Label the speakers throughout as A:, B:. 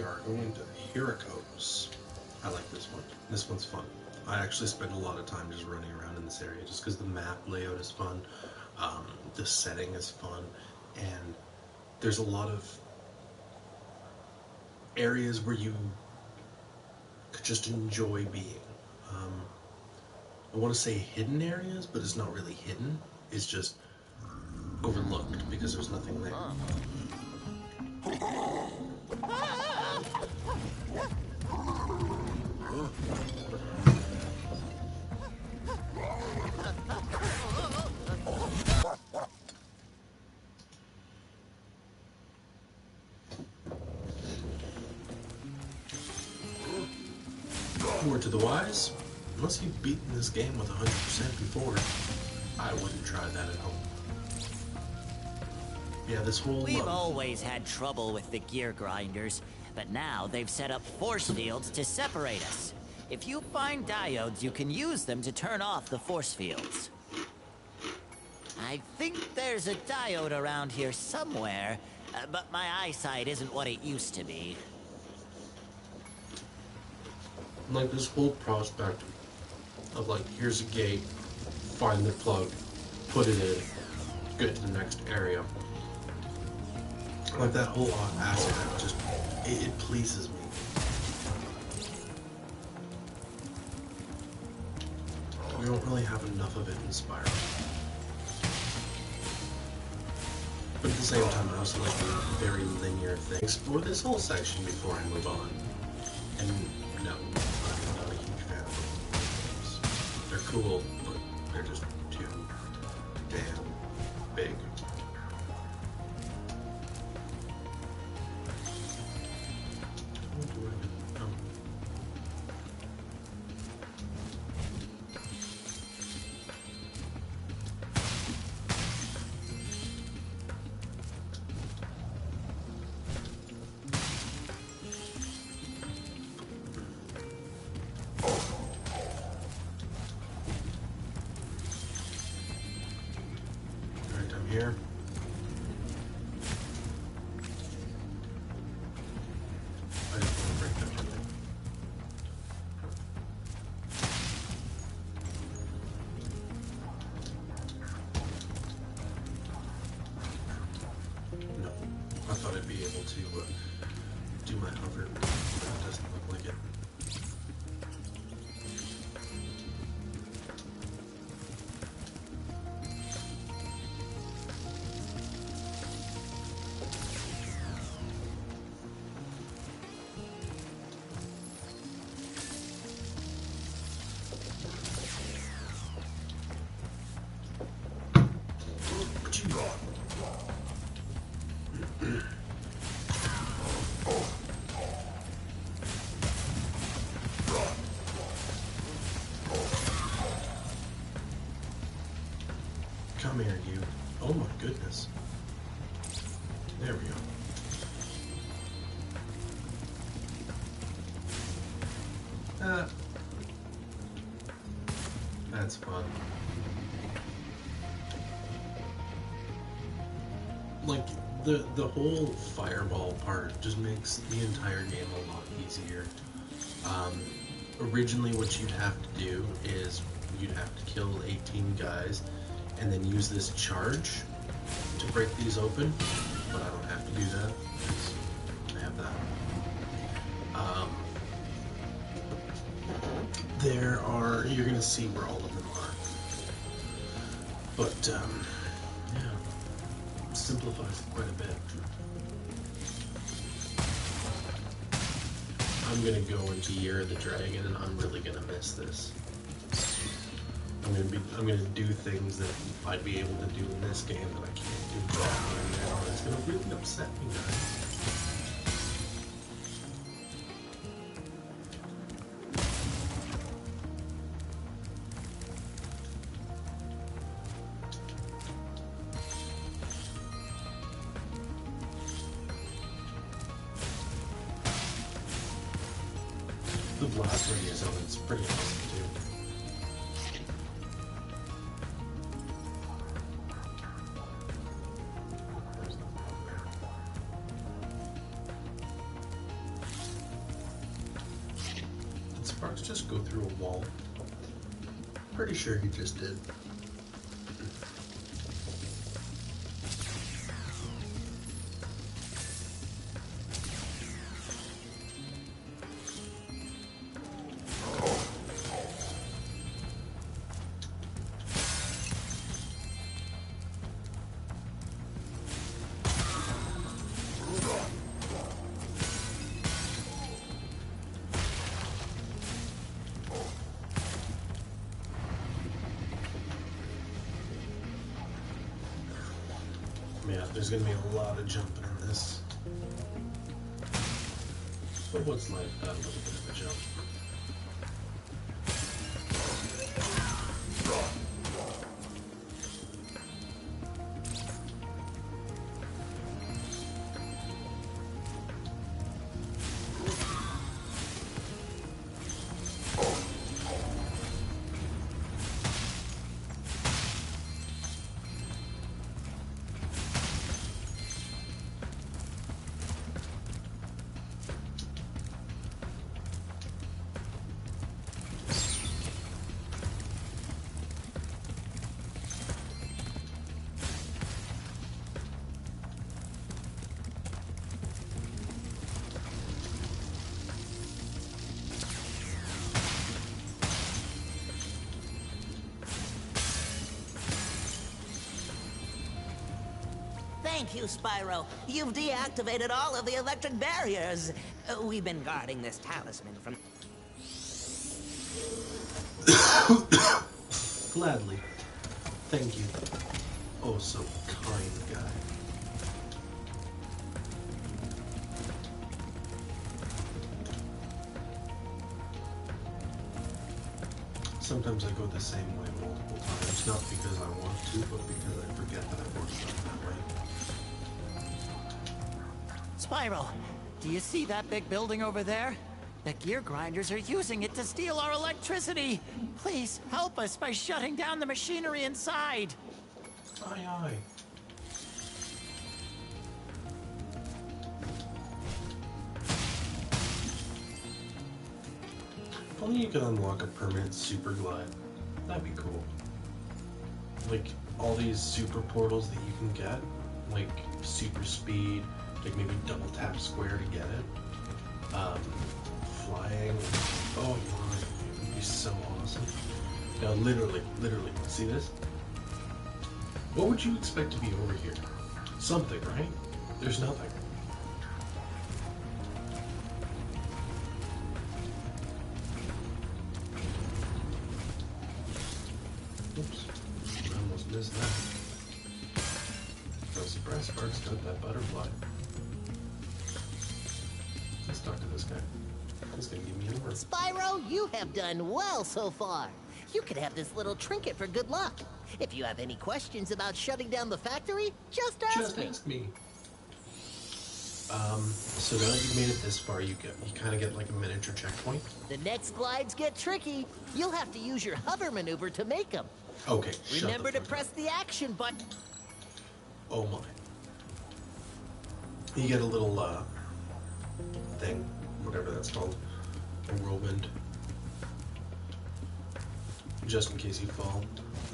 A: are going to Hurricos. I like this one. This one's fun. I actually spend a lot of time just running around in this area just because the map layout is fun, the setting is fun, and there's a lot of areas where you could just enjoy being. I want to say hidden areas, but it's not really hidden. It's just overlooked because there's nothing there. Word to the wise, unless you've beaten this game with 100% before, I wouldn't try that at home. Yeah, this whole...
B: We've always had trouble with the gear grinders, but now they've set up force fields to separate us. If you find diodes, you can use them to turn off the force fields. I think there's a diode around here somewhere, but my eyesight isn't what it used to be.
A: Like this whole prospect of like, here's a gate, find the plug, put it in, get to the next area. Like that whole aspect just, it pleases me. We don't really have enough of it in Spyro. But at the same time, I also like the very linear thing. Explore this whole section before I move on. And no, I'm not a huge fan of them. They're cool, but they're just too damn big. Here. I just want to break that one. No, I thought I'd be able to do my hover, but it doesn't look like it. Come here, you. Oh my goodness. There we go. That's fun. Like, the whole fireball part just makes the entire game a lot easier. Originally what you'd have to do is you'd have to kill 18 guys and then use this charge to break these open, but I don't have to do that because I have that. You're gonna see where all of them are, but yeah, it simplifies it quite a bit. I'm gonna go into Year of the Dragon and I'm really gonna miss this. I'm gonna do things that I'd be able to do in this game that I can't do in that game now. It's gonna really upset me, guys. The blast radius of it's pretty awesome too. Sparks just go through a wall? Pretty sure he just did. Yeah, there's gonna be a lot of jumping in this. But what's life without a little bit of a jump?
C: Thank you, Spyro. You've deactivated all of the electric barriers. We've been guarding this talisman from...
A: Gladly. Thank you. Oh, so kind guy. Sometimes I go the same way multiple times, not because I want to, but because I forget that I've worked out that way.
B: Spyro, do you see that big building over there? The gear grinders are using it to steal our electricity. Please help us by shutting down the machinery inside.
A: Aye, aye. If only you could unlock a permanent super glide. That'd be cool. Like, all these super portals that you can get, like super speed, like maybe double tap square to get it. Flying. Oh my, it would be so awesome. Now, literally, see this? What would you expect to be over here? Something, right? There's nothing. Oops, I almost missed that. No surprise, Sparks got that butterfly. Let's talk to this guy. He's gonna give me an order.
C: Spyro, you have done well so far. You could have this little trinket for good luck. If you have any questions about shutting down the factory, just ask me.
A: Ask me. So now that you've made it this far, you kind of get like a miniature checkpoint.
C: The next glides get tricky. You'll have to use your hover maneuver to make them.
A: Okay.
C: Remember to press the action button.
A: Oh my. You get a little thing, whatever that's called, a whirlwind, just in case you fall.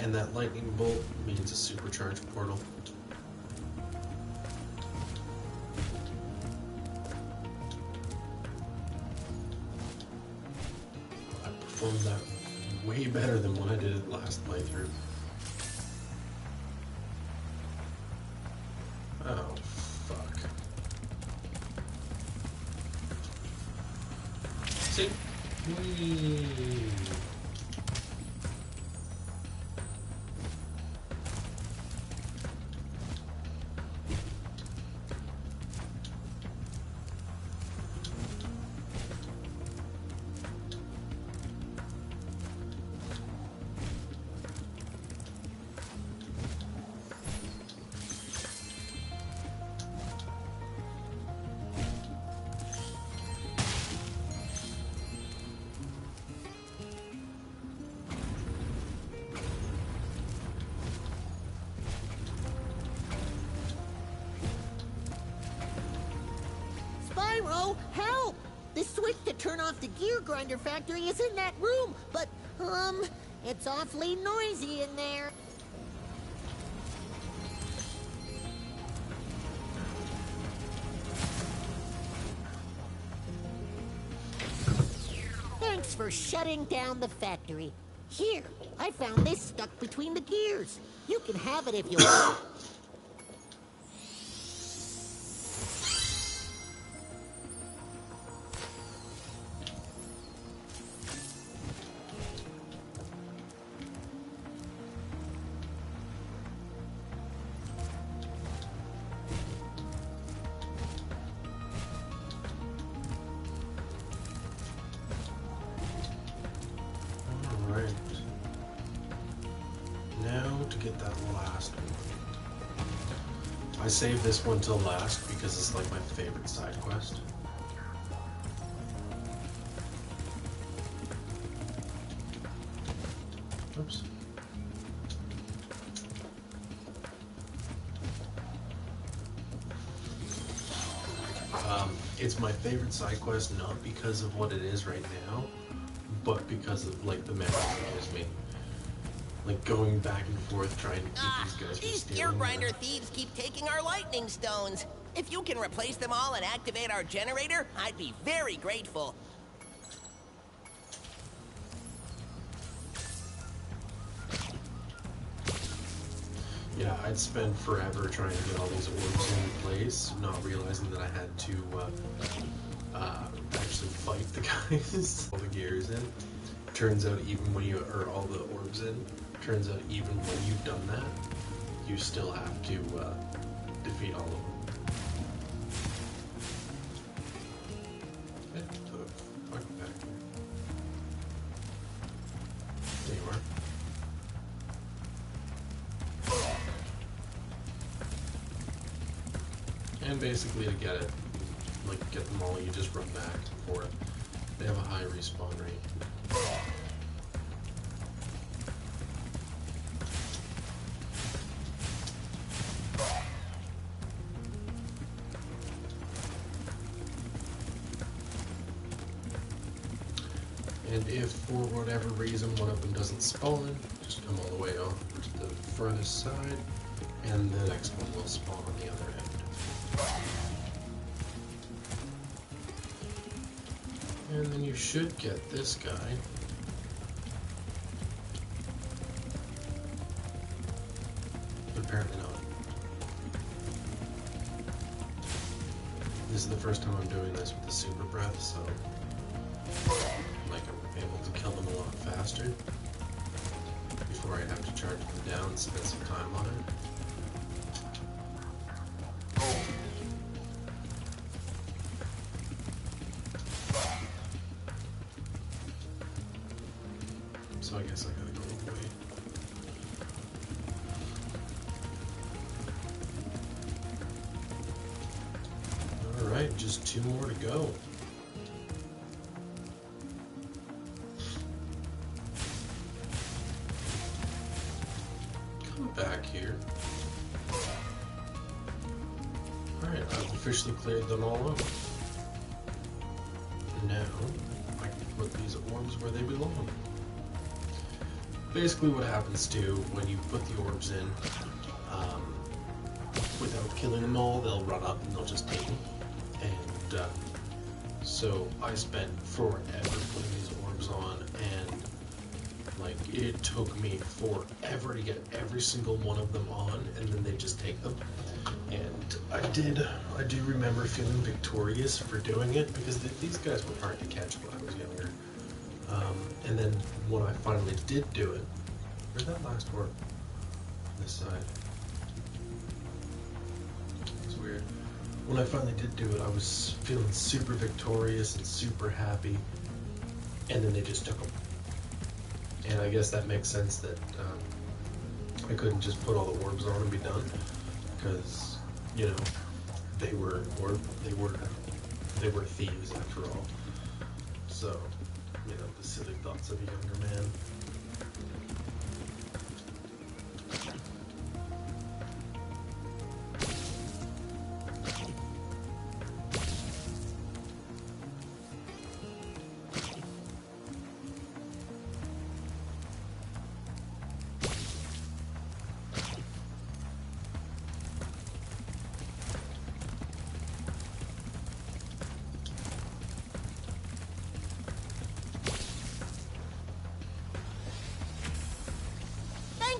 A: And that lightning bolt means a supercharged portal. I performed that way better than when I did it last playthrough. Oh, fuck. See? Whee.
C: The switch to turn off the gear grinder factory is in that room, but, it's awfully noisy in there. Thanks for shutting down the factory. Here, I found this stuck between the gears. You can have it if you want.
A: Alright. Now to get that last one. I saved this one till last because it's like my favorite side quest. Oops. It's my favorite side quest not because of what it is right now, but because of like the memories it gives me. Like going back and forth trying to keep these guys from
D: These
A: stealing
D: gear grinder
A: them.
D: thieves keep taking our lightning stones. If you can replace them all and activate our generator, I'd be very grateful.
A: Yeah, I'd spend forever trying to get all these orbs in place, not realizing that I had to actually fight the guys. All the gears in. Turns out even when you are all the orbs in, turns out even when you've done that, you still have to defeat all of them. Okay, so fuck back here. There you are. And basically to get it, like get them all, you just run back and forth. They have a high respawn rate. And if for whatever reason one of them doesn't spawn, just come all the way over to the furthest side, and the next one will spawn on the other end. And then you should get this guy. But apparently not. This is the first time I'm doing this with the super breath, so like I'm able to kill them a lot faster before I have to charge them down and spend some time on it. So I guess I gotta go away. Alright, just 2 more to go. Come back here. Alright, I've officially cleared them all out. Now, I can put these orbs where they belong. Basically what happens too, when you put the orbs in, without killing them all, they'll run up and they'll just take them. And so I spent forever putting these orbs on, and like it took me forever to get every single one of them on, and then they just take them. And I do remember feeling victorious for doing it, because these guys were hard to catch when I was younger. And then when I finally did do it, where'd that last orb? This side. It's weird. When I finally did do it, I was feeling super victorious and super happy, and then they just took them. And I guess that makes sense that I couldn't just put all the orbs on and be done, because you know they were thieves after all. So you know, the silly thoughts of a younger man.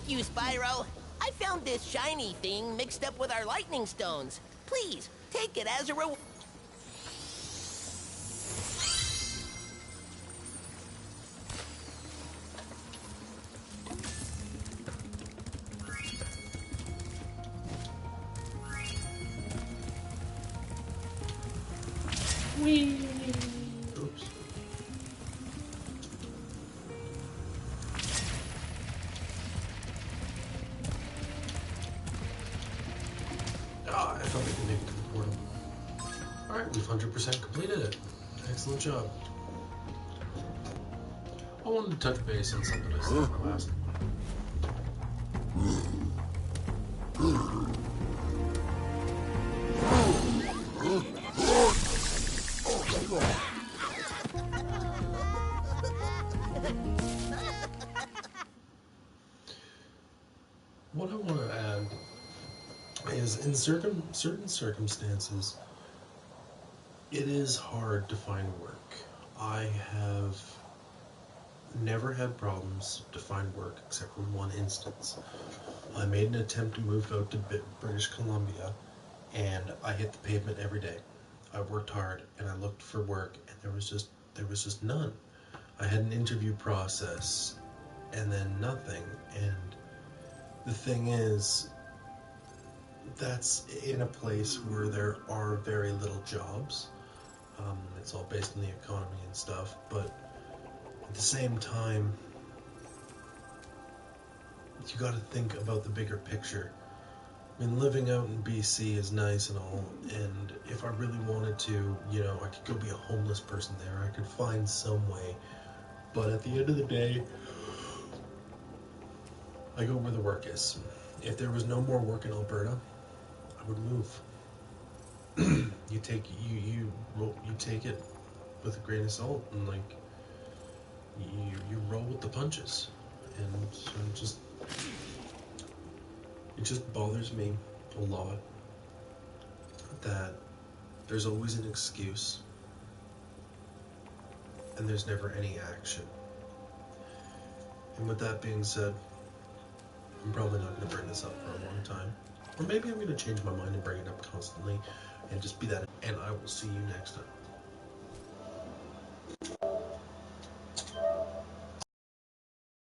D: Thank you, Spyro. I found this shiny thing mixed up with our lightning stones. Please, take it as a reward.
A: Oops. Ah, I thought we could make it to the portal. Alright, we've 100% completed it. Excellent job. I wanted to touch base on something I said in my last What I want to add is in certain circumstances, it is hard to find work. I have never had problems to find work except for one instance. I made an attempt to move out to British Columbia, and I hit the pavement every day. I worked hard and I looked for work, and there was just none. I had an interview process and then nothing. And the thing is, that's in a place where there are very little jobs. It's all based on the economy and stuff, but at the same time, you got to think about the bigger picture. I mean, living out in BC is nice and all, and if I really wanted to, I could go be a homeless person there. I could find some way, but at the end of the day, I go where the work is. If there was no more work in Alberta, I would move. You take it with a grain of salt, and you roll with the punches, and so it just bothers me a lot that there's always an excuse and there's never any action. And with that being said, I'm probably not going to bring this up for a long time. Or maybe I'm going to change my mind and bring it up constantly and just be that. And I will see you next time.